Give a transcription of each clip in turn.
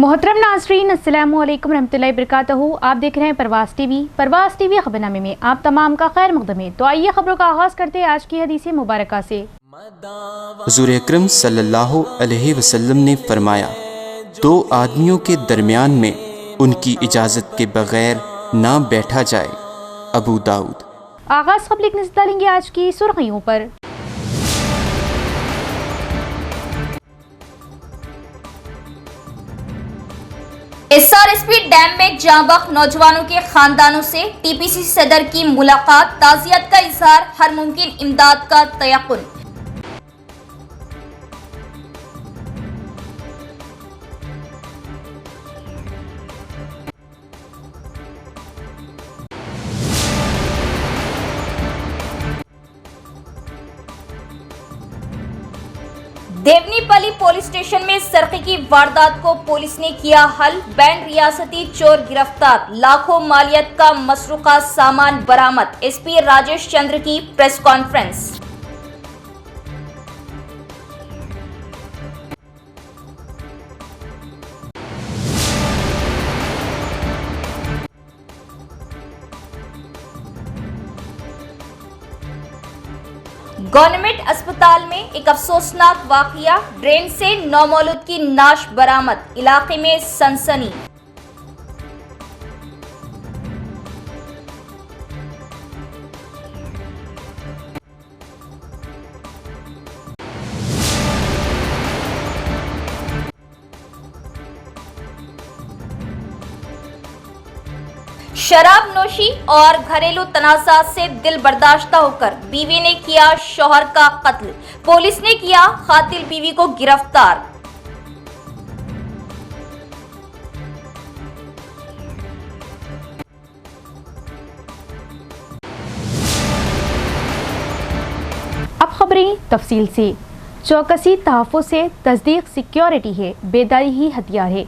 मोहतरम नाज़रीन, अस्सलामु अलैकुम रहमतुल्लाहि वबरकातुहू। आप देख रहे हैं परवाज़ टीवी खबरनामे में आप तमाम का खैर मक़दम है। तो आइए खबरों का आगाज़ करते हैं आज की हदीस मुबारका से। हुज़ूर अकरम सल्लल्लाहु अलैहि वसल्लम ने फरमाया, दो आदमियों के दरमियान में उनकी इजाज़त के बग़ैर ना बैठा जाए। अबू दाऊद। आगाज़ खबर एक नज़र डालेंगे आज की सुर्खियों पर। एसआरएसपी डैम में जांबाज नौजवानों के खानदानों से टीपीसीसी सदर की मुलाकात, ताज़ियत का इजहार, हर मुमकिन इमदाद का तयक्कुन। देवनीपल्ली पुलिस स्टेशन में सरक़े की वारदात को पुलिस ने किया हल, बैंड रियासती चोर गिरफ्तार, लाखों मालियत का मसरूका सामान बरामद। एसपी राजेश चंद्र की प्रेस कॉन्फ्रेंस। गवर्नमेंट अस्पताल में एक अफसोसनाक वाकया, ड्रेन से नौमौलूद की नाश बरामद, इलाके में सनसनी। शराब नोशी और घरेलू तनाज़ात से दिल बर्दाश्ता होकर बीवी ने किया शौहर का कत्ल, पुलिस ने किया कातिल बीवी को गिरफ्तार। अब खबरें तफसील से। चौकसी तहफ़्फ़ुज़ से तस्दीक सिक्योरिटी है, बेदारी ही हथियार है।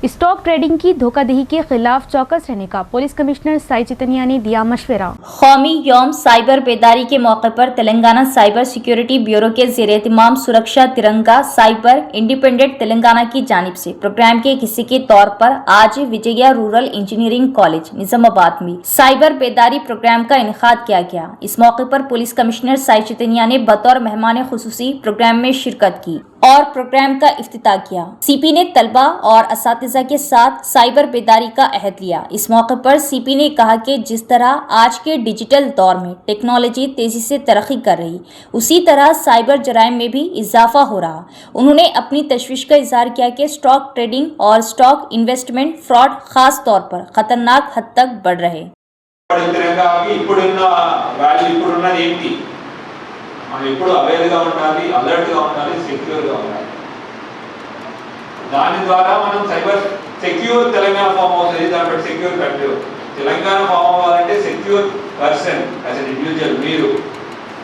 स्टॉक ट्रेडिंग की धोखाधड़ी के खिलाफ चौकस रहने का पुलिस कमिश्नर साई चितनिया ने दिया मशवरा। कौमी यौम साइबर बेदारी के मौके पर तेलंगाना साइबर सिक्योरिटी ब्यूरो के ज़ेर-ए-एहतिमाम सुरक्षा तिरंगा साइबर इंडिपेंडेंट तेलंगाना की जानिब से प्रोग्राम के हिस्से के तौर पर आज Vijaya rural engineering college Nizamabad में साइबर बेदारी प्रोग्राम का इनेकाद किया गया। इस मौके पर पुलिस कमिश्नर साई चितनिया ने बतौर मेहमान खुसूसी प्रोग्राम में शिरकत की और प्रोग्राम का इफ्तिताह किया। सीपी ने तलबा और असातिज़ा के साथ साइबर बेदारी का अहद लिया। इस मौके पर सीपी ने कहा कि जिस तरह आज के डिजिटल दौर में टेक्नोलॉजी तेजी से तरक्की कर रही, उसी तरह साइबर जराइम में भी इजाफा हो रहा। उन्होंने अपनी तशवीश का इजहार किया कि स्टॉक ट्रेडिंग और स्टॉक इन्वेस्टमेंट फ्रॉड खास तौर पर खतरनाक हद तक बढ़ रहे। మనం ఎప్పుడు అవేర్గా ఉండాలి, అలర్ట్గా ఉండాలి, సెక్యూర్గా ఉండాలి. దాని ద్వారా మనం సైబర్ సెక్యూర్ తెలంగాణ ఫామ్ అవుతుంది. దాని సెక్యూర్ కంట్రీ తెలంగాణ ఫామ్ అవ్వాలంటే secure person as an individual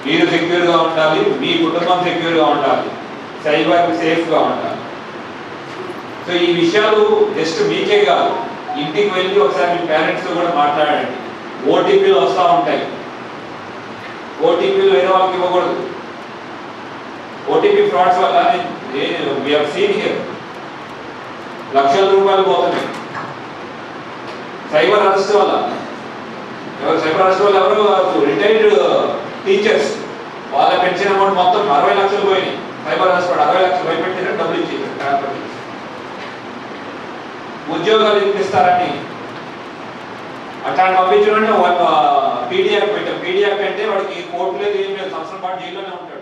మీరు సెక్యూర్గా ఉండాలి, మీ కుటుంబం సెక్యూర్గా ఉండాలి, సైబర్ సేఫ్గా ఉండాలి. సో ఈ విషయాలు జస్ట్ మీకే కాదు, ఇంటికి వెళ్ళి ఒకసారి మీ పేరెంట్స్తో కూడా మాట్లాడండి. ఓటీపీలు వస్తూ ఉంటాయి, ఓటీపీలు వేరే వాళ్ళకి ఇవ్వకూడదు. ఓటీపీ ఫ్రాడ్స్ వల్ల we have seen here లక్షల రూపాయలు పోతున్నాయి సైబర్ అరెస్ట్ వల్ల. ఎవరు రిటైర్డ్ టీచర్స్, వాళ్ళ పెన్షన్ అమౌంట్ మొత్తం 60 లక్షలు పోయినాయి. సైబర్ అరెస్ట్ 60 లక్షలు భయపెట్టిన డబ్బులు ఇచ్చేసారు, ట్రాన్స్ఫర్ చేసి ఉద్యోగాలు ఇప్పిస్తారని అట్లాంటి పంపించడం. పీడిఎఫ్ పెట్టాం, పీడిఎఫ్ అంటే వాడికి కోర్టు లేదు, ఏం లేదు, సంవత్సరం పాటు జైల్లోనే ఉంటాడు।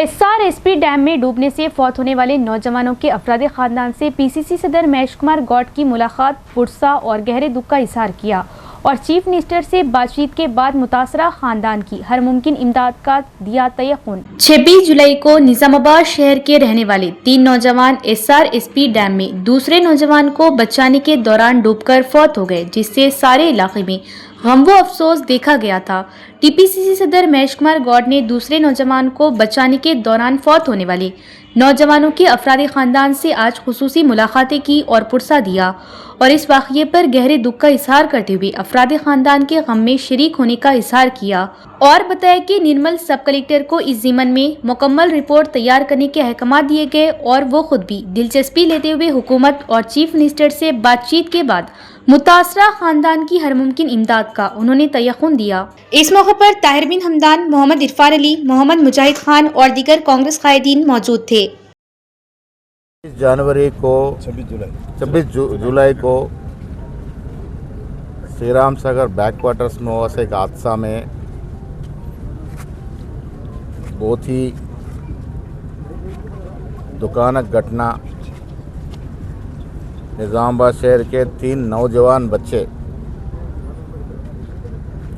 एसआरएसपी डैम में डूबने से फौत होने वाले नौजवानों के अफराद खानदान से पीसीसी सदर महेश कुमार गौड की मुलाकात, पुरसा और गहरे दुख का इजहार किया और चीफ मिनिस्टर से बातचीत के बाद मुतासरा खानदान की हर मुमकिन इमदाद का दिया तयक्कुन। 26 जुलाई को निजामाबाद शहर के रहने वाले 3 नौजवान एसआरएसपी डैम में दूसरे नौजवान को बचाने के दौरान डूबकर फौत हो गए, जिससे सारे इलाके में गम व अफसोस देखा गया था। टीपीसीसी सदर महेश कुमार गौड ने दूसरे नौजवान को बचाने के दौरान फौत होने वाले नौजवानों के अफरादी खानदान से आज खुसूसी मुलाकातें की और पुरसा दिया और इस वाक़ये पर गहरे दुख का इजहार करते हुए अफरादी खानदान के गम में शरीक होने का इजहार किया और बताया कि निर्मल सब कलेक्टर को इस ज़िम्मन में मुकम्मल रिपोर्ट तैयार करने के अहकाम दिए गए और वो खुद भी दिलचस्पी लेते हुए हुकूमत और चीफ मिनिस्टर से बातचीत के बाद मुतासरा खानदान की हर मुमकिन इमदाद का उन्होंने तयक़ुन दिया। इस मौके पर ताहिर बिन हमदान, मोहम्मद इरफान अली, मोहम्मद मुजाहिद खान और दीगर कांग्रेस कायदीन मौजूद थे। 26 जुलाई को श्री राम सागर बैकवाटर्स में हुआ एक हादसा में बहुत ही दुखदायक घटना। निज़ामाबाद शहर के 3 नौजवान बच्चे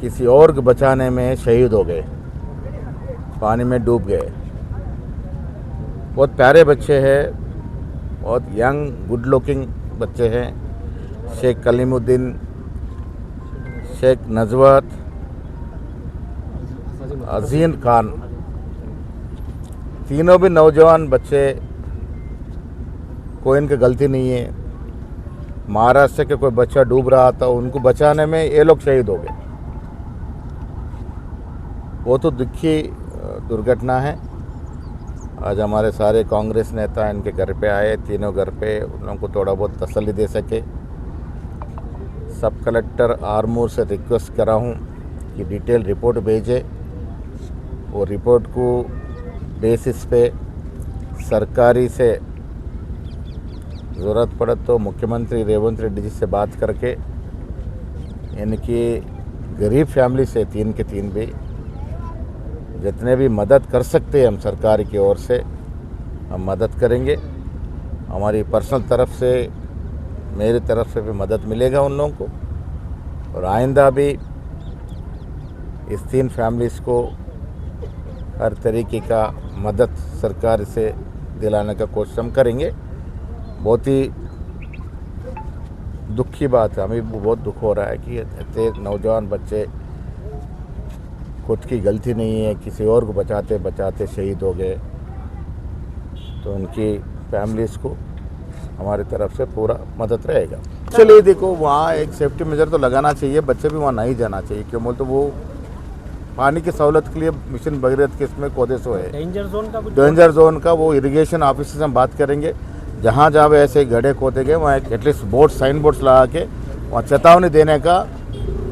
किसी और को बचाने में शहीद हो गए, पानी में डूब गए। बहुत प्यारे बच्चे हैं, बहुत यंग गुड लुकिंग बच्चे हैं। शेख कलीमुद्दीन, शेख नजवत, अजीन खान, तीनों भी नौजवान बच्चे, कोई इनकी गलती नहीं है। महाराष्ट्र के कोई बच्चा डूब रहा था, उनको बचाने में ये लोग शहीद हो गए। वो तो दुखी दुर्घटना है। आज हमारे सारे कांग्रेस नेता इनके घर पे आए, तीनों घर पे, उन लोगों को थोड़ा बहुत तसल्ली दे सके। सब कलेक्टर आरमूर से रिक्वेस्ट करा हूँ कि डिटेल रिपोर्ट भेजे। वो रिपोर्ट को बेसिस पे सरकारी से ज़रूरत पड़े तो मुख्यमंत्री रेवंत रेड्डी जी से बात करके इनकी गरीब फैमिली से 3 के 3 भी जितने भी मदद कर सकते हैं हम सरकार की ओर से हम मदद करेंगे। हमारी पर्सनल तरफ से, मेरी तरफ से भी मदद मिलेगा उन लोगों को। और आइंदा भी इस 3 फैमिलीज़ को हर तरीके का मदद सरकार से दिलाने का कोशिश हम करेंगे। बहुत ही दुख की बात है, हमें बहुत दुख हो रहा है कि इतने नौजवान बच्चे, खुद की गलती नहीं है, किसी और को बचाते बचाते शहीद हो गए। तो उनकी फैमिलीज़ को हमारी तरफ से पूरा मदद रहेगा। चलिए देखो, वहाँ एक सेफ्टी मेजर तो लगाना चाहिए, बच्चे भी वहाँ नहीं जाना चाहिए। क्यों बोल तो वो पानी की सहूलत के लिए मिशन भगीरथ के इसमें कोदेसो है। डेंजर जोन का वो इरिगेशन ऑफिसर से हम बात करेंगे। जहाँ जहाँ ऐसे गड्ढे खोदे गए वहाँ एटलीस्ट बोर्ड, साइन बोर्ड्स लगा के वहाँ चेतावनी देने का,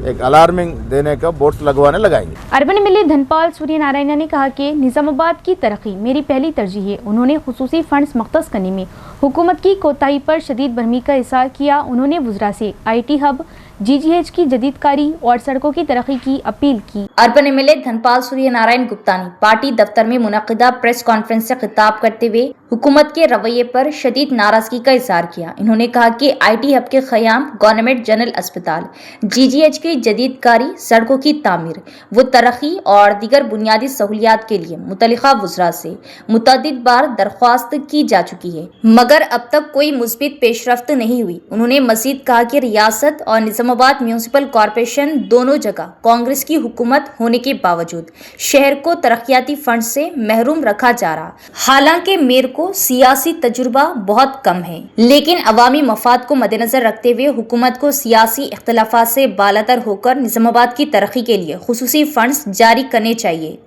एक अलार्मिंग देने का बोर्ड्स लगवाने लगाएंगे। अर्बन एमएलए धनपाल सूर्यनारायण ने कहा कि निजामाबाद की तरक्की मेरी पहली तरजीह है। उन्होंने खुसूसी फंड्स मुख्तस करने में हुकूमत की कोताही पर शदीद बरहमी का इज़हार किया। उन्होंने वुज़रा से IT हब, GGH की जदीदकारी और सड़कों की तरक्की की अपील की। अर्बन एमएलए धनपाल सूर्यनारायण गुप्ता ने पार्टी दफ्तर में मुनक़िदा प्रेस कॉन्फ्रेंस से खिताब करते हुए हुकूमत के रवैये पर शदीद नाराजगी का इज़हार किया। इन्होंने कहा कि IT हब के क़याम, गवर्नमेंट जनरल अस्पताल, GGH की जदीदकारी, सड़कों की तामीर व तरक्की और दीगर बुनियादी सहूलियात के लिए मुतल्लिक़ा वुज़रा से मुतअद्दिद बार दरख्वास्त की जा चुकी है, मगर अब तक कोई मुस्बित पेशरफ्त नहीं हुई। उन्होंने मज़ीद कहा कि रियासत और निज़ामाबाद म्यूनिसिपल कॉरपोरेशन दोनों जगह कांग्रेस की हुकूमत होने के बावजूद शहर को तरक्याती फंड से महरूम रखा जा रहा। हालांकि मेयर को सियासी तजुर्बा बहुत कम है, लेकिन अवामी मफाद को मद्देनजर रखते हुए हुकूमत को सियासी इख्तलाफात से बालातर होकर निज़ामाबाद की तरक्की के लिए खुसूसी फंड्स जारी करने चाहिए।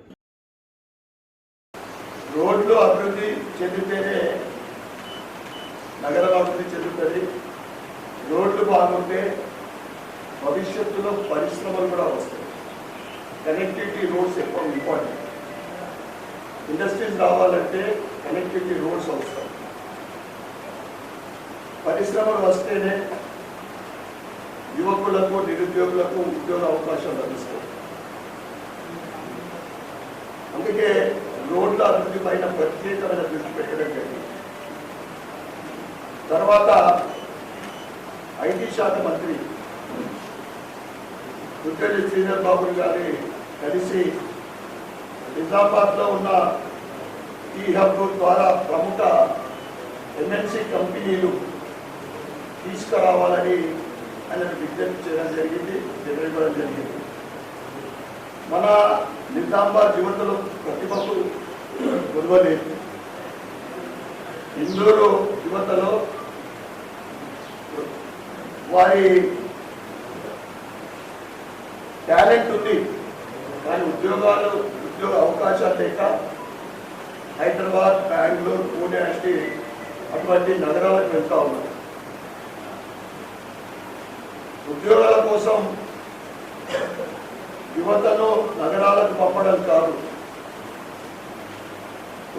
రోడ్లు అభివృద్ధి చెందితేనే నగరం అభివృద్ధి చెందుతుంది. రోడ్లు బాగుంటే భవిష్యత్తులో పరిశ్రమలు కూడా వస్తాయి. కనెక్టివిటీ రోడ్స్ ఎక్కువ ఇంపార్టెంట్. ఇండస్ట్రీస్ రావాలంటే కనెక్టివిటీ రోడ్స్ అవసరం. పరిశ్రమలు వస్తేనే యువకులకు, నిరుద్యోగులకు ఉద్యోగ అవకాశం లభిస్తాయి. అందుకే రోడ్ల అభివృద్ధి పైన ప్రత్యేకమైన దృష్టి పెట్టడం జరిగింది. తర్వాత IT శాఖ మంత్రి దుగ్గలి శ్రీధర్ బాబు గారి కలిసి నిజామాబాద్లో ఉన్న ఈ హబ్ ద్వారా ప్రముఖ MNC కంపెనీలు తీసుకురావాలని ఆయన విజ్ఞప్తి చేయడం జరిగింది, తెలియజేయడం జరిగింది. మన నిజామాబాద్ యువతలో ప్రతిభకు గొడవలేదు. ఇందూరు యువతలో వారి టాలెంట్ ఉంది, కానీ ఉద్యోగ అవకాశాలు లేక హైదరాబాద్, బెంగళూరు, పూణే వంటి అటువంటి నగరాలకు వెళ్తా ఉన్నారు. ఉద్యోగాల కోసం యువతను నగరాలకు పంపడం కాదు,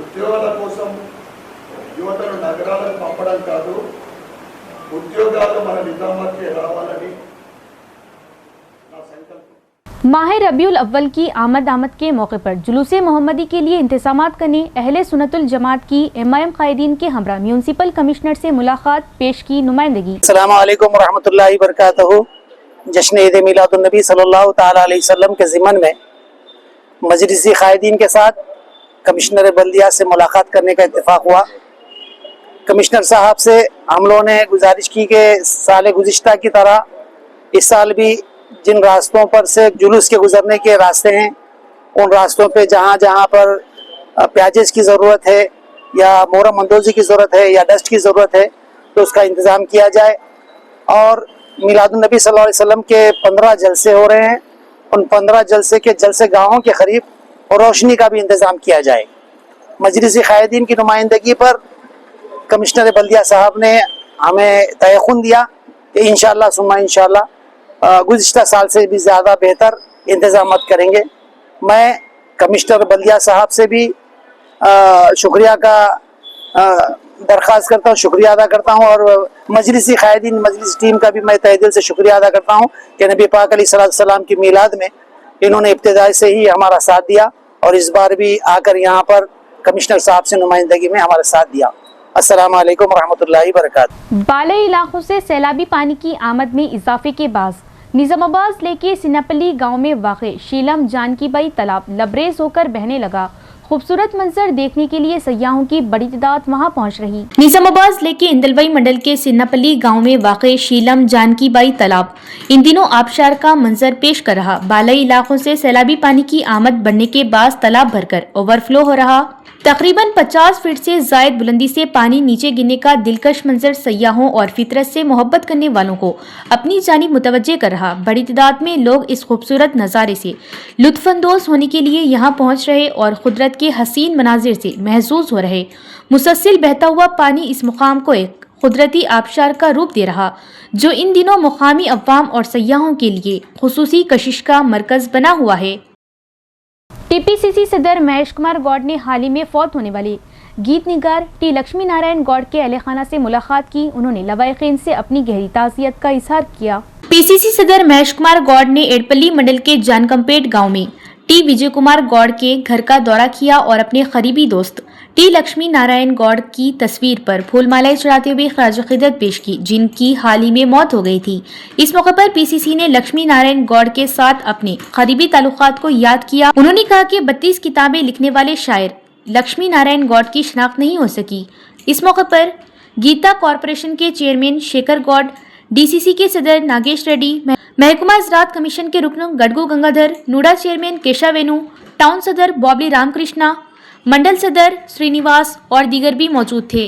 ఉద్యోగాల కోసం యువతను నగరాలకు పంపడం కాదు, ఉద్యోగాలు మన నిజామాబాద్కి రావాలని నా సంకల్పం. माह रबीउल अव्वल की आमद के मौके पर जुलूस मोहम्मदी के लिए इंतजामात करने अहले सुन्नतुल जमात की MIM कायदीन के हमरा म्यूनसिपल कमिश्नर से मुलाकात पेश की नुमाइंदगी। अस्सलामु अलैकुम रहमतुल्लाहि वबरकातुहू। जश्न ईद मिलादुन्नबी सल्लल्लाहु तआला अलैहि वसल्लम के ज़िमन में मजलिसी कायदीन के साथ कमिश्नर बल्दिया से मुलाकात करने का इत्तेफाक हुआ। कमिश्नर साहब से हम लोगों ने गुजारिश की कि साल गुज़िश्ता की तरह इस साल भी जिन रास्तों पर से जुलूस के गुजरने के रास्ते हैं, उन रास्तों पे जहाँ जहाँ पर प्याजेस की ज़रूरत है या मोरम अंदोज़ी की ज़रूरत है या डस्ट की ज़रूरत है, तो उसका इंतज़ाम किया जाए। और मिलादुन्नबी सल्लल्लाहु अलैहि वसल्लम के 15 जलसे हो रहे हैं, उन 15 जलसे के जलसे गाहों के करीब रोशनी का भी इंतज़ाम किया जाए। मजलिस कायदीन की नुमाइंदगी पर कमिश्नर बल्दिया साहब ने हमें तयख़ुन दिया कि इंशाअल्लाह सुम्मा इंशाअल्लाह गुज़िश्ता साल से भी ज़्यादा बेहतर इंतज़ाम करेंगे। मैं कमिश्नर बल्दिया साहब से भी शुक्रिया का दरख्वास्त करता हूँ, शुक्रिया अदा करता हूँ, और मजलिसी कायदीन मजलिस टीम का भी मैं तहे दिल से शुक्रिया अदा करता हूँ कि नबी पाक अलैहिस्सलाम की मीलाद में इन्होंने इब्तिदाई से ही हमारा साथ दिया और इस बार भी आकर यहाँ पर कमिश्नर साहब से नुमाइंदगी में हमारा साथ दिया। अस्सलाम वालेकुम रहमतुल्लाहि वबरकातुहू। बालई इलाकों से सैलाबी पानी की आमद में इजाफे के बाद निजामाबाद जिले के सिनापली गांव में वाक़े शीलम जानकीबाई तालाब लबरेज होकर बहने लगा। खूबसूरत मंजर देखने के लिए सयाहों की बड़ी तादाद वहां पहुंच रही। निजामाबाद जिले के इंदलवाई मंडल के सिन्नापल्ली गांव में वाक़े शीलम जानकीबाई तालाब इन दिनों आबशार का मंजर पेश कर रहा। बालई इलाकों से सैलाबी पानी की आमद बढ़ने के बाद तालाब भरकर ओवरफ्लो हो रहा। तकरीबन 50 फीट से जायद बुलंदी से पानी नीचे गिरने का दिलकश मंजर सयाहों और फितरत से मोहब्बत करने वालों को अपनी जानिब मुतवज्जे कर रहा। बड़ी तादाद में लोग इस खूबसूरत नज़ारे से लुत्फानंदोज होने के लिए यहाँ पहुँच रहे और कुदरत के हसीन मनाजिर से महसूस हो रहे। मुसलसल बहता हुआ पानी इस मुकाम को एक कुदरती आबशार का रूप दे रहा, जो इन दिनों मुकामी अवाम और सयाहों के लिए खुसूसी कशिश का मरकज बना हुआ है। टीपीसीसी सदर महेश कुमार गौड़ ने हाल ही में फौत होने वाले गीत निगार टी लक्ष्मी नारायण गौड़ के अहले खाना से मुलाकात की। उन्होंने लवाहिकीन से अपनी गहरी ताज़ियत का इजहार किया। पीसीसी सदर महेश कुमार गौड़ ने एडपल्ली मंडल के जानकमपेट गांव में टी विजय कुमार गौड़ के घर का दौरा किया और अपने करीबी दोस्त टी लक्ष्मी नारायण गौड़ की तस्वीर पर फूलमालाएं चढ़ाते हुए खराज-ए-क़ीदत पेश की, जिनकी हाल ही में मौत हो गई थी। इस मौके पर पीसीसी ने लक्ष्मी नारायण गौड़ के साथ अपने करीबी ताल्लुकात को याद किया। उन्होंने कहा कि 32 किताबें लिखने वाले शायर लक्ष्मी नारायण गौड़ की शिनाख्त नहीं हो सकी। इस मौके पर गीता कॉरपोरेशन के चेयरमैन शेखर गौड़, डीसीसी के सदर नागेश रेड्डी, महकमा ज़राअत कमीशन के रुकन गडगू गंगाधर, नूडा चेयरमैन केशा वेणु, टाउन सदर बॉबली रामकृष्णा, मंडल सदर श्रीनिवास और दीगर भी मौजूद थे।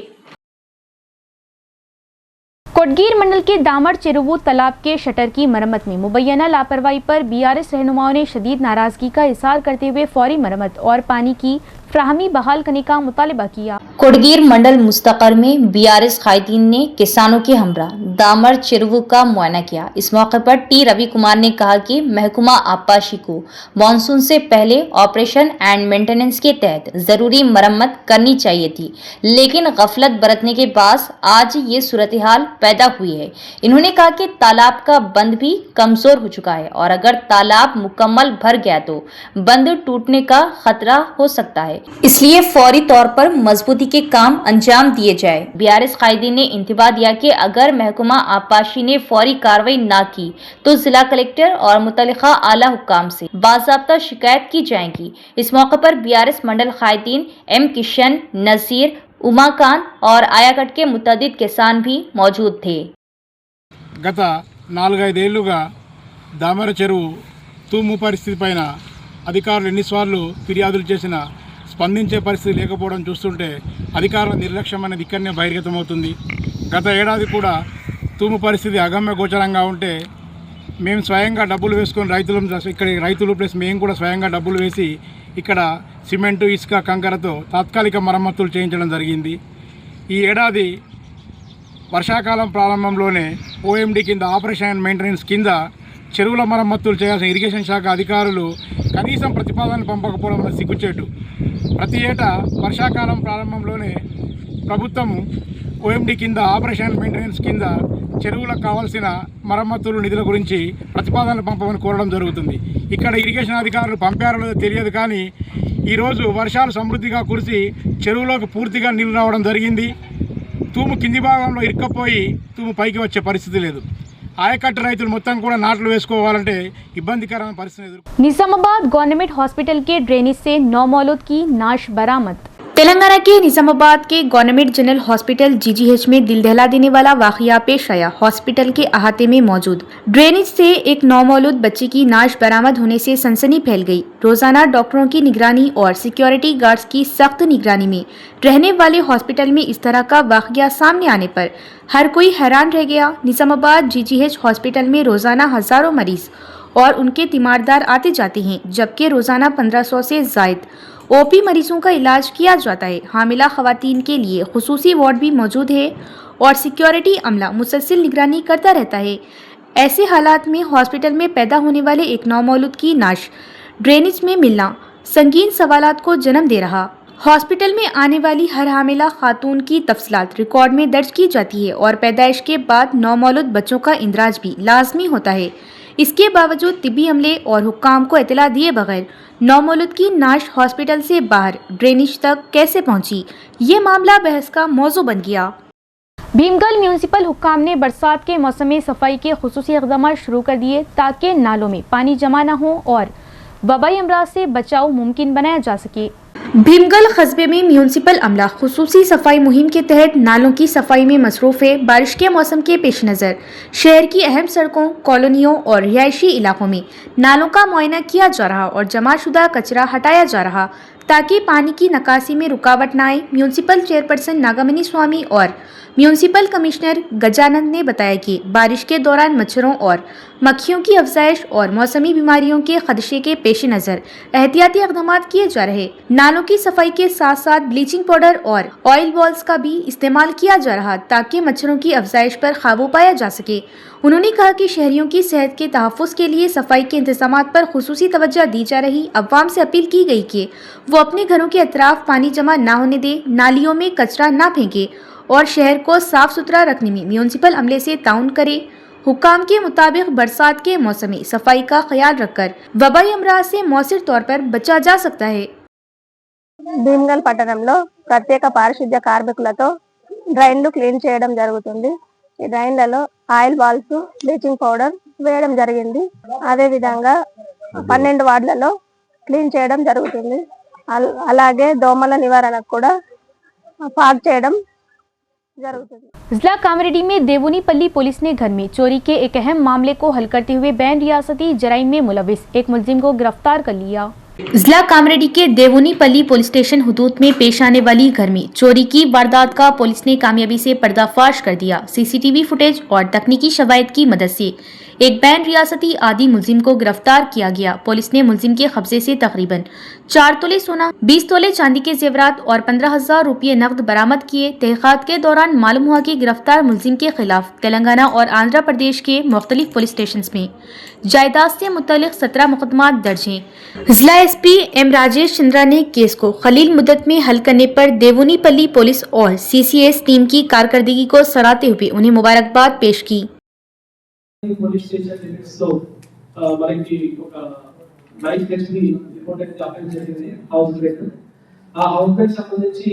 कोटगीर मंडल के दामर चेरुवू तालाब के शटर की मरम्मत में मुबैना लापरवाही पर बीआरएस रहनुमाओं ने शदीद नाराजगी का इजहार करते हुए फौरी मरम्मत और पानी की फ्राहमी बहाल करने का मुतालबा किया। कोटगीर मंडल मुस्तकर में बीआरएस कायदीन ने किसानों के हमरा दामर चेरुवू का मुआयना किया। इस मौके पर टी रवि कुमार ने कहा कि महकमा आबपाशी को मानसून से पहले ऑपरेशन एंड मेंटेनेंस के तहत जरूरी मरम्मत करनी चाहिए थी, लेकिन गफलत बरतने के बाद आज ये सूरत हाल पैदा हुई है। इन्होंने कहा कि तालाब का बंद भी कमजोर हो चुका है और अगर तालाब मुकम्मल भर गया तो बंद टूटने का खतरा हो सकता है, इसलिए फौरी तौर पर मजबूती के काम अंजाम दिए जाए। बीआरएस कायदीन ने इंतबाह दिया कि अगर महकमा आबपाशी ने फौरी कार्रवाई ना की तो जिला कलेक्टर और मुतल्लिका आला हुक्काम से बाज़ाब्ता शिकायत की जाएगी। इस मौके पर बीआरएस मंडल कायदीन एम किशन, नजीर, उमाकांत और आयाकट के मुतअद्दिद किसान भी मौजूद थे। గత 4-5 ఏళ్లుగా దామర చెరువు తూము పరిస్థితి పైన అధికారులు ఎన్నిసార్లు ఫిర్యాదులు చేసినా స్పందించే పరిస్థితి లేకపోవడం చూస్తుంటే అధికారుల నిర్లక్ష్యం అనేది ఇక్కడనే బహిర్గతమవుతుంది. గత ఏడాది కూడా తూము పరిస్థితి అగమ్య గోచరంగా ఉంటే మేము స్వయంగా డబ్బులు వేసుకొని ఇక్కడ రైతులు ప్లస్ మేము కూడా స్వయంగా డబ్బులు వేసి ఇక్కడ సిమెంటు, ఇసుక, కంకరతో తాత్కాలిక మరమ్మతులు చేయించడం జరిగింది. ఈ ఏడాది వర్షాకాలం ప్రారంభంలోనే OMD కింద ఆపరేషన్ అండ్ మెయింటెనెన్స్ కింద చెరువుల మరమ్మతులు చేయాల్సిన ఇరిగేషన్ శాఖ అధికారులు కనీసం ప్రతిపాదనలు పంపకపోవడం వల్ల సిగ్గుచేటు. ప్రతి ఏటా వర్షాకాలం ప్రారంభంలోనే ప్రభుత్వం OMD కింద ఆపరేషన్ అండ్ మెయింటెనెన్స్ కింద చెరువులకు కావాల్సిన మరమ్మతులు నిధుల గురించి ప్రతిపాదనలు పంపమని కోరడం జరుగుతుంది. ఇక్కడ ఇరిగేషన్ అధికారులు పంపారో లేదో తెలియదు, కానీ ఈరోజు వర్షాలు సమృద్ధిగా కురిసి చెరువులోకి పూర్తిగా నీళ్లు రావడం జరిగింది. తూము కింది భాగంలో ఇరుక్కపోయి తూము పైకి వచ్చే పరిస్థితి లేదు. ఆయకట్టు రైతులు మొత్తం కూడా నాట్లు వేసుకోవాలంటే ఇబ్బందికరమైన పరిస్థితి ఎదుర్కొంటున్నారు. निजामाबाद गवर्नमेंट हॉस्पिटल के ड्रेनेज से 9 मौलूद की नाश बरामद। तेलंगाना के निजामाबाद के गवर्नमेंट जनरल हॉस्पिटल GGH में दिल दहला देने वाला वाकया पेश आया। हॉस्पिटल के अहाते में मौजूद ड्रेनेज से एक 9 मौलूद बच्चे की नाश बरामद होने से सनसनी फैल गई। रोजाना डॉक्टरों की निगरानी और सिक्योरिटी गार्ड्स की सख्त निगरानी में रहने वाले हॉस्पिटल में इस तरह का वाकया सामने आने पर हर कोई हैरान रह गया। निजामाबाद GGH हॉस्पिटल में रोजाना हजारों मरीज और उनके तीमारदार आते जाते हैं, जबकि रोजाना 1500 से जायद OP मरीजों का इलाज किया जाता है। हामिला खवातीन के लिए खुसूसी वार्ड भी मौजूद है और सिक्योरिटी अमला मुसलसल निगरानी करता रहता है। ऐसे हालात में हॉस्पिटल में पैदा होने वाले एक 9 मौलूद की नाश ड्रेनेज में मिलना संगीन सवालात को जन्म दे रहा। हॉस्पिटल में आने वाली हर हामिला खातून की तफसीलात रिकॉर्ड में दर्ज की जाती है और पैदाइश के बाद 9 मौलूद बच्चों का इंदराज भी लाजमी होता है। इसके बावजूद तिब्बी अमले और हुक्काम को इतला दिए बगैर 9 मौलूद की नाश हॉस्पिटल से बाहर ड्रेनेज तक कैसे पहुंची, ये मामला बहस का मौजू बन गया। भीमगल म्यूनिसिपल हुक्काम ने बरसात के मौसम में सफाई के खुसूसी इक़दाम शुरू कर दिए ताकि नालों में पानी जमा न हो और वबाई अमराज से बचाव मुमकिन बनाया जा सके। भीमगल कस्बे में म्यूनिसिपल अमला खुसूसी सफाई मुहिम के तहत नालों की सफाई में मसरूफ है। बारिश के मौसम के पेश नज़र शहर की अहम सड़कों, कॉलोनियों और रिहायशी इलाकों में नालों का मुआयना किया जा रहा और जमाशुदा कचरा हटाया जा रहा ताकि पानी की निकासी में रुकावट न आए। म्यूनिसिपल चेयरपर्सन नागामणि स्वामी और म्यूनिसिपल कमिश्नर गजानंद ने बताया कि बारिश के दौरान मच्छरों और मक्खियों की अफजाइश और मौसमी बीमारियों के खदशे के पेश नज़र एहतियाती इक़दाम किए जा रहे। नालों की सफाई के साथ साथ ब्लीचिंग पाउडर और ऑयल बॉल्स का भी इस्तेमाल किया जा रहा ताकि मच्छरों की अफजाइश पर काबू पाया जा सके। उन्होंने कहा कि शहरियों की सेहत के तहफ़्फ़ुज़ के लिए सफाई के इंतजाम पर खुसूसी तवज्जो दी जा रही। अवाम से अपील की गई कि वो अपने घरों के अतराफ पानी जमा न होने दे, नालियों में कचरा न फेंके और शहर को साफ सुथरा रखने में म्यूनिसिपल अमले से ताउन करे। हुक्काम के मुताबिक बरसात के मौसम में सफाई का ख्याल रखकर वबाई अमराज से मौसर तौर पर बचा जा सकता है। భీమ్గల్ పట్టణంలో ప్రత్యేక పారిశుద్ధ్య కార్మికులతో డ్రైన్లు క్లీన్ చేయడం జరుగుతుంది. ఈ డ్రైన్లలో ఆయిల్ బాల్స్, బ్లీచింగ్ పౌడర్ వేయడం జరిగింది. అదే విధంగా 12 వార్డులలో క్లీన్ చేయడం జరుగుతుంది. అలాగే దోమల నివారణకు కూడా ఫాగ్ చేయడం जरूरी। जिला कामरेड्डी में देवोनीपल्ली पुलिस ने घर में चोरी के एक अहम मामले को हल करते हुए बैन रियासती जराइम में मुलविस एक मुलजिम को गिरफ्तार कर लिया। जिला कामरेड्डी के देवोनीपल्ली पुलिस स्टेशन हुदूद में पेश आने वाली घर में चोरी की वारदात का पुलिस ने कामयाबी से पर्दाफाश कर दिया। CCTV फुटेज और तकनीकी शवाहिद की मदद से एक बैन रियासती आदि मुलजिम को गिरफ्तार किया गया। पुलिस ने मुलजिम के कब्जे से तकरीबन 4 तोले सोना, 20 तोले चांदी के जेवरात और 15,000 रुपये नकद बरामद किए। तहकीकात के दौरान मालूम हुआ कि गिरफ्तार मुलजिम के खिलाफ तेलंगाना और आंध्र प्रदेश के मुख्तलिफ पुलिस स्टेशन में जायदाद से मुतल्लिक 17 मुकदमात दर्ज हैं। जिला SP M राजेश चंद्रा ने केस को खलील मुद्दत में हल करने पर देवोनीपल्ली पुलिस और CCS टीम की कारकर्दगी को सराहते हुए उन्हें मुबारकबाद पेश की। పోలీస్ స్టేషన్ లిమిట్స్ లో మనకి ఒక నైట్ కేసు రిపోర్ట్ అయితే అప్లై చేసింది హౌస్ బ్రేక్. ఆ హౌస్ బ్రేక్ సంబంధించి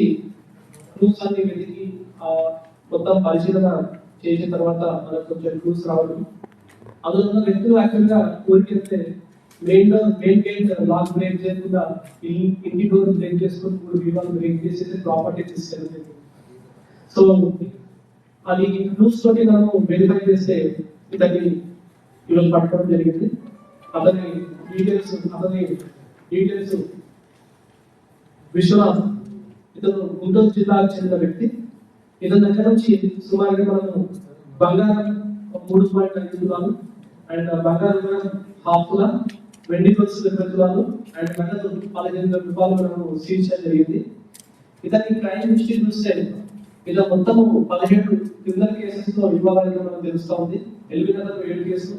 క్లూస్ అన్ని వెతికి మొత్తం పరిశీలన చేసిన తర్వాత మనకు కొంచెం క్లూస్ రావడం, అందులో ఉన్న వ్యక్తులు యాక్చువల్గా కోరికెళ్తే మెయిన్ గేట్ లాక్ బ్రేక్ చేయకుండా ఇంటి డోర్ బ్రేక్ చేసుకుని 3 విభాగాలు బ్రేక్ చేసేసి ప్రాపర్టీ తీసుకెళ్తుంది. సో అది క్లూస్ తోటి మనం వెరిఫై చేస్తే ఇతన్ని ఈరోజు పట్టుకోవడం జరిగింది. అతని డీటెయిల్స్ విశ్వనాథ్. ఇతను గుంటూరు జిల్లాకు చెందిన వ్యక్తి. ఇతని దగ్గర నుంచి సుమారుగా మనము బంగారం 3.5 తులాలు అండ్ బంగారం ½ తులా, వెండి కొలుసు 20 తులాలు అండ్ నగదు 15,000 రూపాయలు మనము సీజ్ చేయడం జరిగింది. ఇతని క్రైమ్ హిస్టరీ చూస్తే ఇలా మొత్తము 17 క్రిమినల్ కేసెస్ తో ఇవ్వాలని మనకు తెలుస్తా ఉంది. ఎల్బీ నగర్ 7 కేసులు,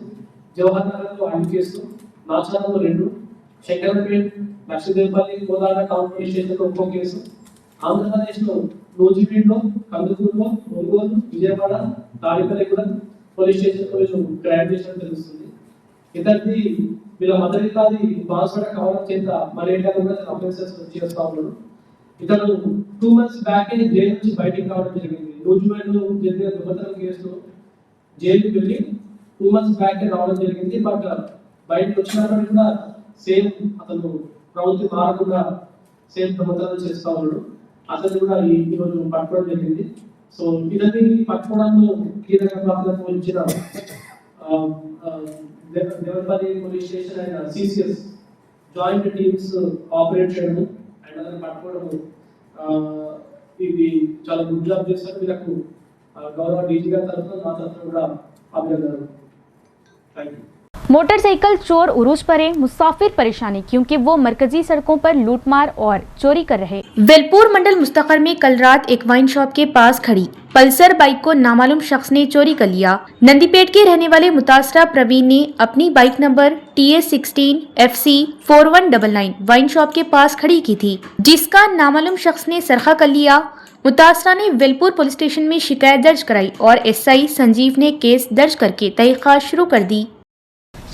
జవహర్ నగర్ లో 5 కేసులు, నాచారంలో 2, Shankarpet, Lakshmidevipalli, Kodad town police station లో 1 కేసు, ఆంధ్రప్రదేశ్ లో నూజివీడులో, కందుకూరులో, ఒంగోలు, విజయవాడ, తాడిపల్లిగూడెం పోలీస్ స్టేషన్ లో క్రైమ్ చేసినట్టు తెలుస్తుంది. ఇతన్ని వీళ్ళ మదరిల్లాది బాన్స్వాడ కవర్ చేత మలేరియా కూడా అఫెన్సెస్ చేస్తా ఉన్నాడు. ఇతను 2 months బ్యాక్ జైలు నుంచి బయటికి రావడం జరిగింది. నూజివీడులో జరిగిన దొంగతనం కేసులో జైలుకి వెళ్ళి 2 months బ్యాక్ రావడం జరిగింది. బట్ బయటకు వచ్చినప్పుడు కూడా సేమ్ అతను ప్రవృత్తి మారకుండా సేమ్ దొంగతనం చేస్తా ఉన్నాడు. అతను కూడా ఈరోజు పట్టుకోవడం జరిగింది. సో ఇతన్ని పట్టుకోవడంలో కీలక పాత్ర పోషించిన Devarapalli police station and CCS joint teams operate చేయడం అండ్ అతను పట్టుకోవడం ఇది చాలా గుడ్ జాబ్ చేస్తారు. వీళ్ళకు గౌరవ డీజీ గారి తరఫున నా తరఫున కూడా అభినందనలు. Thank you. मोटरसाइकिल चोर उरूज पर है, मुसाफिर परेशानी क्योंकि वो मरकजी सड़कों पर लूटमार और चोरी कर रहे। वेलपुर मंडल मुस्तखर में कल रात एक वाइन शॉप के पास खड़ी पल्सर बाइक को नामालूम शख्स ने चोरी कर लिया। नंदीपेट के रहने वाले मुतासरा प्रवीण ने अपनी bike number TS16 FC 4199 wine shop के पास खड़ी की थी, जिसका नामालूम शख्स ने सरखा कर लिया। मुतासरा ने वेलपुर पुलिस स्टेशन में शिकायत दर्ज कराई और SI संजीव ने केस दर्ज करके तहकीकात शुरू कर दी।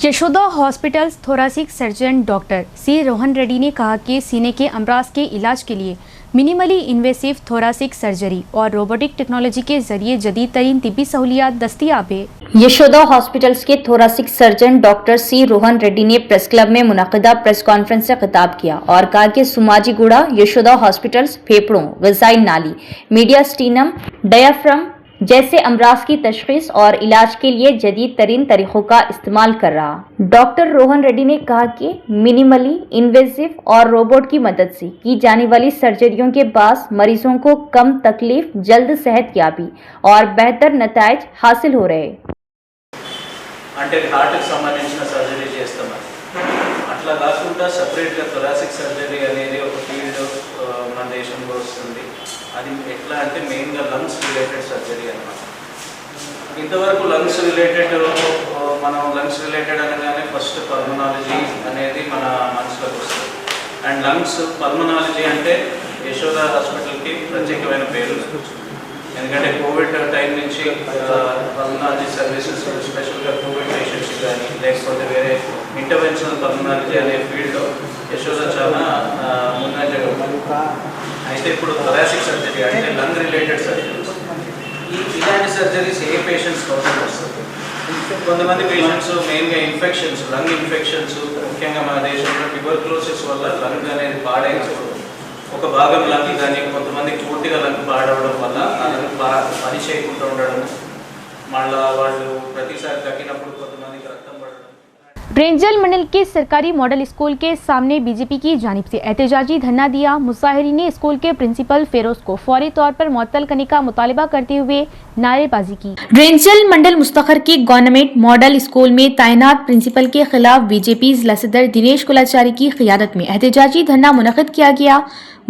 Yashoda hospital thoracic surgeon doctor C Rohan Reddy ने कहा कि सीने के अमराज के इलाज के लिए मिनिमली इन्वेसिव थोरासिक सर्जरी और रोबोटिक टेक्नोलॉजी के जरिए जदीद तरीन तिब्बी सहूलियात दस्तियाब है। यशोदा हॉस्पिटल्स के thoracic surgeon doctor C Rohan Reddy ने प्रेस क्लब में मुनाकिदा प्रेस कॉन्फ्रेंस से खिताब किया और कहा कि सुमाजीगुड़ा यशोदा हॉस्पिटल्स फेफड़ों, गजाई नाली, मीडियास्टीनम, डायाफ्राम जैसे अमराज की तशखीस और इलाज के लिए जदीद तरीन तरीकों का इस्तेमाल कर रहा। डॉक्टर रोहन रेड्डी ने कहा कि मिनिमली इन्वेसिव और रोबोट की मदद से की जाने वाली सर्जरियों के बाद मरीजों को कम तकलीफ, जल्द सेहत याबी और बेहतर नताइज हासिल हो रहे। అంటే హార్ట్కి సంబంధించిన సర్జరీ చేస్తామని అట్లా కాకుండా సపరేట్గా థొరాసిక్ సర్జరీ అనేది ఒక ఫీల్డ్ మన దేశంలో వస్తుంది. అది ఎట్లా అంటే మెయిన్గా లంగ్స్ రిలేటెడ్ సర్జరీ అన్నమాట. ఇంతవరకు లంగ్స్ రిలేటెడ్ అనగానే ఫస్ట్ పల్మనాలజీ అనేది మన మనసులోకి వస్తుంది. అండ్ లంగ్స్ పల్మనాలజీ అంటే యశోదా హాస్పిటల్కి ప్రత్యేకమైన పేరు. ఎందుకంటే కోవిడ్ టైం నుంచి పల్మనాలజీ సర్వీసెస్ స్పెషల్గా కోవిడ్ పేషెంట్స్ కానీ లేకపోతే వేరే ఇంటర్వెన్షనల్ పల్మనాలజీ అనే ఫీల్డ్లో యశోద చాలా ముందంజగా ఉంది. అయితే ఇప్పుడు థొరాసిక్ సర్జరీ అంటే లంగ్ రిలేటెడ్ సర్జరీస్, ఇలాంటి సర్జరీస్ ఏ పేషెంట్స్ కోసం వస్తుంది? కొంతమంది పేషెంట్స్ మెయిన్గా ఇన్ఫెక్షన్స్, లంగ్ ఇన్ఫెక్షన్స్, ముఖ్యంగా మన దేశంలో ట్యూబర్క్లోసిస్ వల్ల లంగ్ అనేది పాడైపోతుంది. ఒక భాగం లంగ్ కానీ కొంతమంది పూర్తిగా లంగ్ పాడవడం వల్ల ఆ లంగ్ పని చేయకుండా ఉండడం, మళ్ళీ వాళ్ళు ప్రతిసారి తగ్గినప్పుడు కొంతమందికి రక్తం పడడం। रेंजल मंडल के सरकारी मॉडल स्कूल के सामने बीजेपी की जानिब से एहतजाजी धरना दिया। मुजाहिरीन ने स्कूल के प्रिंसिपल फेरोज को फौरी तौर पर मुअत्तल करने का मुतालबा करते हुए नारेबाजी की। रेंजल मंडल मुस्तखर के गवर्नमेंट मॉडल स्कूल में तैनात प्रिंसिपल के खिलाफ बीजेपी जिला सदर दिनेश कुलाचारी की क़ियादत में एहतजाजी धरना मुनक़िद किया गया।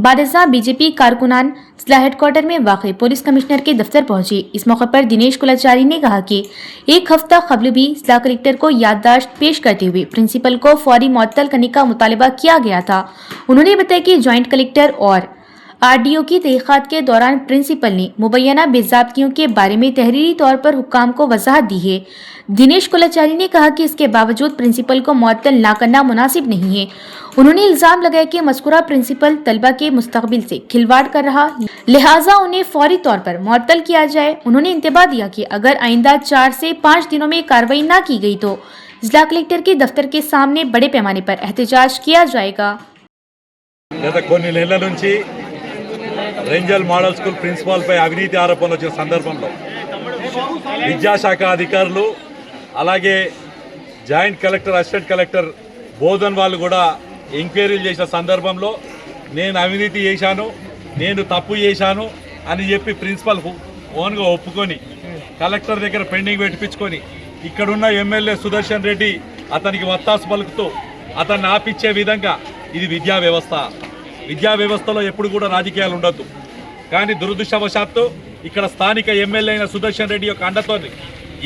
बादशाह बीजेपी कारकुनान जिला हेडक्वार्टर में वाक़ई पुलिस कमिश्नर के दफ्तर पहुंचे। इस मौके पर दिनेश कुलाचारी ने कहा कि एक हफ्ता कबल भी जिला कलेक्टर को याददाश्त पेश करते हुए प्रिंसिपल को फौरी मुअत्तल करने का मुतालबा किया गया था। उन्होंने बताया कि ज्वाइंट कलेक्टर और RDO की तहक़ीक़ात के दौरान प्रिंसिपल ने मुबैना बेज़ाब्तियों के बारे में तहरीरी तौर पर हुक्काम को वजाहत दी है। दिनेश कुलाचारी ने कहा कि इसके बावजूद प्रिंसिपल को मुअत्तल ना करना मुनासिब नहीं है। उन्होंने इल्ज़ाम लगाया कि मज़कूरा प्रिंसिपल तलबा के मुस्तक़बिल से खिलवाड़ कर रहा, लिहाजा उन्हें फौरी तौर पर मुअत्तल किया जाए। उन्होंने इंतबाह दिया कि अगर आइंदा 4 से 5 दिनों में कार्रवाई न की गई तो जिला कलेक्टर के दफ्तर के सामने बड़े पैमाने पर एहतजाज किया जाएगा। रेंजल मॉडल स्कूल प्रिंसिपल पै अविनीति आरोपणలు వచ్చిన సందర్భంలో విద్యాశాఖ అధికారులు అలాగే joint collector, assistant collector Bodhan వాళ్ళు కూడా ఎంక్వైరీలు చేసిన సందర్భంలో నేను అవినీతి చేశాను, నేను తప్పు చేశాను అని చెప్పి ప్రిన్సిపల్ ఓన్గా ఒప్పుకొని కలెక్టర్ దగ్గర పెండింగ్ పెట్టించుకొని ఇక్కడున్న ఎమ్మెల్యే సుదర్శన్ రెడ్డి అతనికి వత్తాసు పలుకుతూ అతన్ని ఆపిచ్చే విధంగా ఇది విద్యా వ్యవస్థ. విద్యా వ్యవస్థలో ఎప్పుడు కూడా రాజకీయాలు ఉండొద్దు. కానీ దురదృష్టవశాత్తు ఇక్కడ స్థానిక ఎమ్మెల్యే అయిన సుదర్శన్ రెడ్డి యొక్క అండతో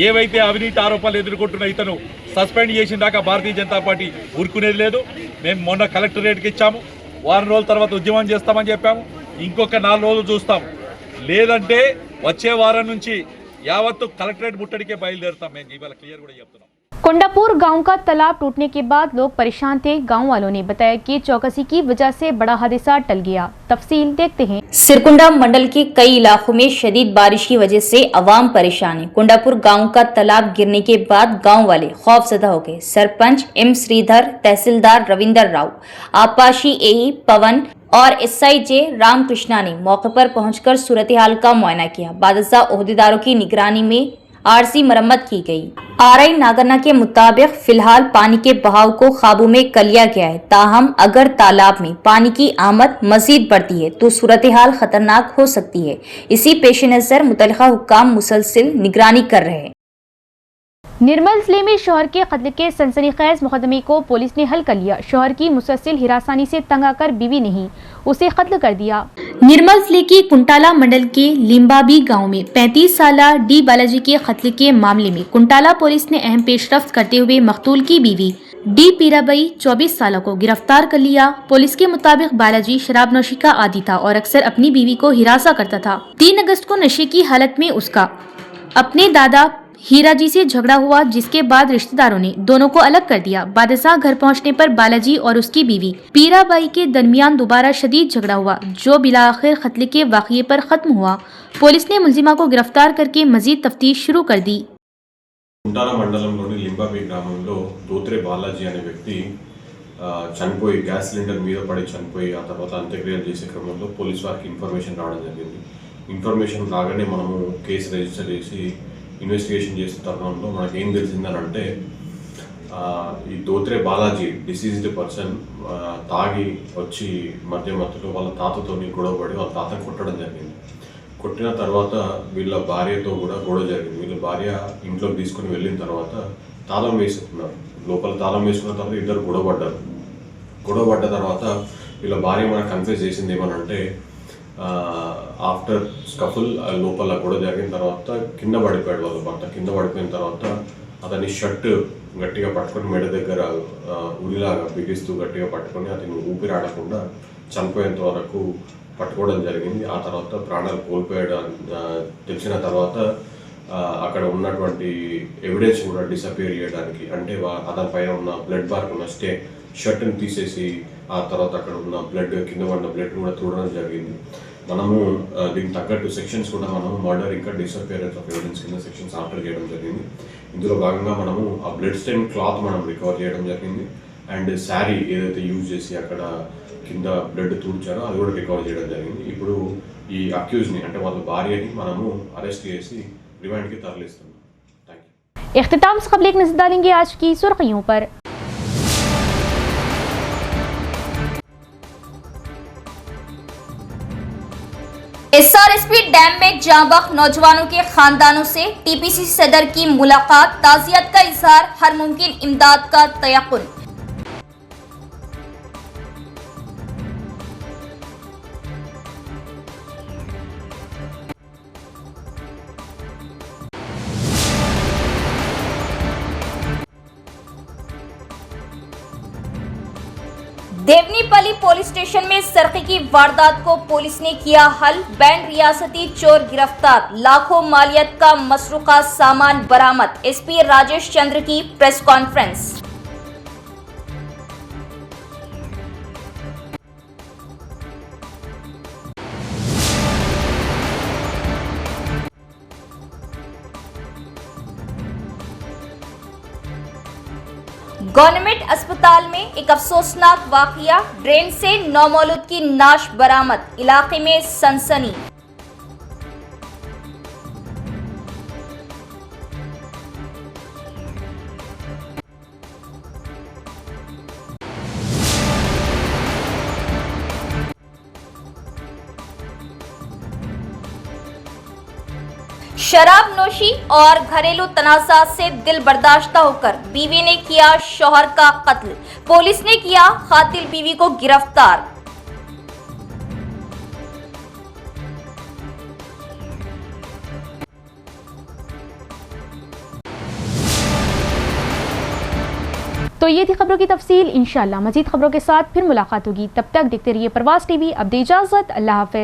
ఏవైతే అవినీతి ఆరోపణలు ఎదుర్కొంటున్న ఇతను సస్పెండ్ చేసిన దాకా భారతీయ జనతా పార్టీ ఊరుకునేది లేదు. మేము మొన్న కలెక్టరేట్కి ఇచ్చాము, వారం రోజుల తర్వాత ఉద్యమం చేస్తామని చెప్పాము. ఇంకొక 4 రోజులు చూస్తాం, లేదంటే వచ్చే వారం నుంచి యావత్తు కలెక్టరేట్ ముట్టడికే బయలుదేరుతాం. మేము ఇవాళ క్లియర్ కూడా చెప్తున్నాం. कोंडापुर गांव का तालाब टूटने के बाद लोग परेशान थे। गांव वालों ने बताया कि चौकसी की वजह से बड़ा हादसा टल गया। तफसील देखते हैं। सिरकुंडा मंडल के कई इलाकों में शदीद बारिश की वजह से अवाम परेशान है। कुंडापुर गांव का तालाब गिरने के बाद गांव वाले खौफजदा हो गए। सरपंच एम श्रीधर, तहसीलदार रविंदर राव, आपाशी एई पवन और एसआईजे रामकृष्णा ने मौके पर पहुंचकर सूरत हाल का मुआयना किया। बादशाह ओहदेदारों की निगरानी में आरसी मरम्मत की गई। आरआई नागरना के मुताबिक फिलहाल पानी के बहाव को काबू में कर लिया गया है। ताहम अगर तालाब में पानी की आमद मजीद बढ़ती है तो सूरत हाल खतरनाक हो सकती है। इसी पेश नजर मुतल्लिका हुक्काम मुसलसिल निगरानी कर रहे हैं। निर्मल जिले में शौहर के कत्ल के सनसनीखेज मुकदमे को पुलिस ने हल कर लिया। शौहर की मुसलसिल हिरासानी से तंग आकर बीवी ने ही उसे कत्ल कर दिया। निर्मल जिले के कुंटाला मंडल के लिम्बाबी गांव में 35 साला डी बालाजी के कत्ल के मामले में कुंटाला पुलिस ने अहम पेशरफ्त करते हुए मकतूल की बीवी डी पीराबाई 24 साल को गिरफ्तार कर लिया। पुलिस के मुताबिक बालाजी शराब नोशी का आदी था और अक्सर अपनी बीवी को हिरासा करता था। 3 अगस्त को नशे की हालत में उसका अपने दादा हीरा जी से झगड़ा हुआ, जिसके बाद रिश्तेदारों ने दोनों को अलग कर दिया। बादशाह घर पहुंचने पर बालाजी और उसकी बीवी पीराबाई के दरमियान दोबारा शदीद झगड़ा हुआ, जो बिला आखिर कत्ल के वाक़ये पर खत्म हुआ। पुलिस ने मुलजिमा को गिरफ्तार करके मजीद तफ्तीश शुरू कर दी। కుంటాల మండలంలోని లింబాబి గ్రామంలో దోత్రే బాలాజీ అనే వ్యక్తి చనిపోయి గ్యాస్ సిలిండర్ మీద పడి చనిపోయి ఆ తర్వాత అంత్యక్రియలు చేసే క్రమంలో పోలీస్ వారికి ఇన్ఫర్మేషన్ రావడం జరిగింది. ఇన్ఫర్మేషన్ రాగానే మనము కేసు రిజిస్టర్ చేసి ఇన్వెస్టిగేషన్ చేసే తరుణంలో మనకు ఏం తెలిసిందని అంటే ఈ దోత్రే బాలాజీ డిసీజ్డ్ పర్సన్ తాగి వచ్చి మధ్యలో వాళ్ళ తాతతోని గొడవపడి వాళ్ళ తాతను కొట్టడం జరిగింది. కొట్టిన తర్వాత వీళ్ళ భార్యతో కూడా గొడవ జరిగింది. వీళ్ళ భార్య ఇంట్లోకి తీసుకొని వెళ్ళిన తర్వాత తాళం వేసుకున్నారు. లోపల తాళం వేసుకున్న తర్వాత ఇద్దరు గొడవపడ్డ తర్వాత వీళ్ళ భార్య మనకు కన్ఫ్యూజ్ చేసింది ఏమనంటే ఆఫ్టర్ స్కఫుల్ లోపల గొడవ జరిగిన తర్వాత కింద పడిపోయాడు వాళ్ళ భర్త. కింద పడిపోయిన తర్వాత అతని షర్ట్ గట్టిగా పట్టుకొని మెడ దగ్గర ఉరిలాగా బిగిస్తూ గట్టిగా పట్టుకొని అతను ఊపిరాడకుండా చనిపోయేంత వరకు పట్టుకోవడం జరిగింది. ఆ తర్వాత ప్రాణాలు కోల్పోయాడు తెలిసిన తర్వాత అక్కడ ఉన్నటువంటి ఎవిడెన్స్ కూడా డిసపియర్ చేయడానికి, అంటే అతని పైన ఉన్న బ్లడ్ మార్క్ ఉన్న షర్ట్ని తీసేసి ఆ తర్వాత అక్కడ ఉన్న బ్లడ్ కింద పడిన బ్లడ్ కూడా చూడడం జరిగింది. మనము దీనికి తగ్గట్టు సెక్షన్స్ కూడా మనము మర్డర్ ఇంకా డిసపియరెన్స్ ఆఫ్ ఎవిడెన్స్ కింద సెక్షన్స్ ఆర్డర్ చేయడం జరిగింది. ఇందులో భాగంగా మనము ఆ బ్లడ్ స్టెయిన్ క్లాత్ మనం రికవర్ చేయడం జరిగింది. అండ్ శారీ ఏదైతే యూజ్ చేసి అక్కడ కింద బ్లడ్ తూడ్చారో అది కూడా రికవర్ చేయడం జరిగింది. ఇప్పుడు ఈ అక్యూజ్ని అంటే వాళ్ళ భార్యని మనము అరెస్ట్ చేసి रिमांड की तरलिస్తున్నాం. Thank you. इख्तिताम से कबल एक नजर डालेंगे आज की सुर्खियों पर। एसआरएसपी डैम में जांबाग नौजवानों के खानदानों से टीपीसी सदर की मुलाकात, ताज़ियत का इजहार, हर मुमकिन इमदाद का तयक्कुन। देवनीपल्ली पुलिस स्टेशन में सर्की की वारदात को पुलिस ने किया हल, बैंड रियासती चोर गिरफ्तार, लाखों मालियत का मसरूका सामान बरामद। एसपी राजेश चंद्र की प्रेस कॉन्फ्रेंस। गवर्नमेंट अस्पताल में एक अफसोसनाक वाकया, ड्रेन से नौमौलूद की नाश बरामद, इलाके में सनसनी। शराब नोशी और घरेलू तनाज़ा से दिल बर्दाश्त होकर बीवी ने किया शौहर का कत्ल। पुलिस ने किया कातिल बीवी को गिरफ्तार। तो ये थी खबरों की तफसील। इंशाअल्लाह मजीद खबरों के साथ फिर मुलाकात होगी। तब तक देखते रहिए प्रवास टीवी। अब दे इजाजत। अल्लाह हाफिज।